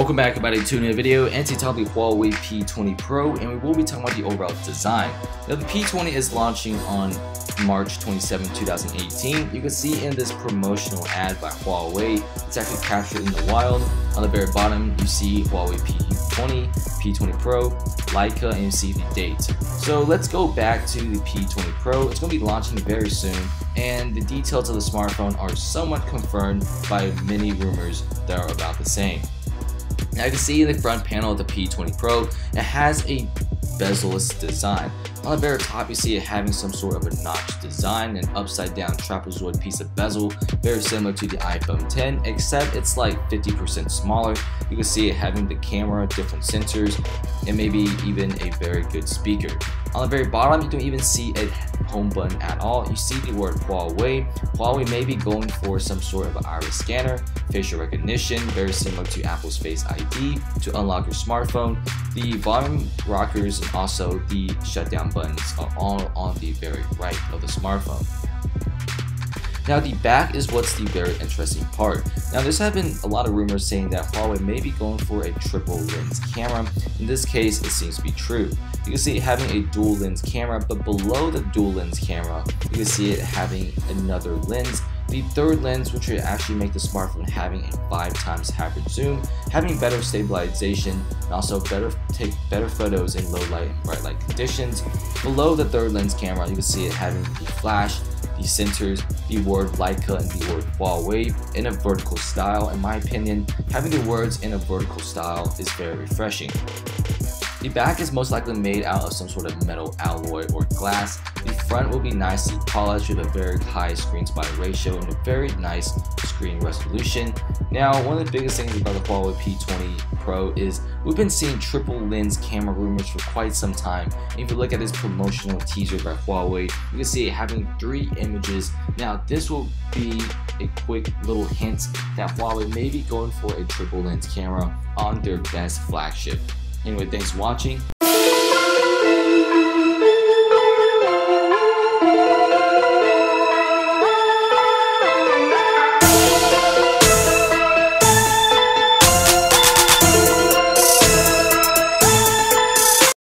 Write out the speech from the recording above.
Welcome back about a two-minute video, and today talking about the Huawei P20 Pro, and we will be talking about the overall design. Now the P20 is launching on March 27, 2018. You can see in this promotional ad by Huawei, it's actually captured in the wild. On the very bottom, you see Huawei P20, P20 Pro, Leica, and you see the date. So let's go back to the P20 Pro. It's going to be launching very soon, and the details of the smartphone are somewhat confirmed by many rumors that are about the same. Now you can see in the front panel of the P20 Pro, it has a bezel-less design. On the very top, you see it having some sort of a notch design, an upside down trapezoid piece of bezel, very similar to the iPhone 10, except it's like 50% smaller. You can see it having the camera, different sensors, and maybe even a very good speaker. On the very bottom, you don't even see a home button at all. You see the word Huawei. Huawei may be going for some sort of iris scanner, facial recognition, very similar to Apple's Face ID to unlock your smartphone. The volume rockers and also the shutdown buttons are all on the very right of the smartphone. Now the back is what's the very interesting part. Now there's been a lot of rumors saying that Huawei may be going for a triple lens camera. In this case, it seems to be true. You can see it having a dual lens camera, but below the dual lens camera, you can see it having another lens. The third lens, which would actually make the smartphone having a 5x hybrid zoom, having better stabilization, and also take better photos in low light and bright light conditions. Below the third lens camera, you can see it having the flash, the sensors, the word Leica, and the word Huawei in a vertical style. In my opinion, having the words in a vertical style is very refreshing. The back is most likely made out of some sort of metal alloy or glass. The front will be nicely polished with a very high screen spot ratio and a very nice screen resolution. Now, one of the biggest things about the Huawei P20 Pro is we've been seeing triple lens camera rumors for quite some time. And if you look at this promotional teaser by Huawei, you can see it having 3 images. Now, this will be a quick little hint that Huawei may be going for a triple lens camera on their best flagship. Anyway, thanks for watching.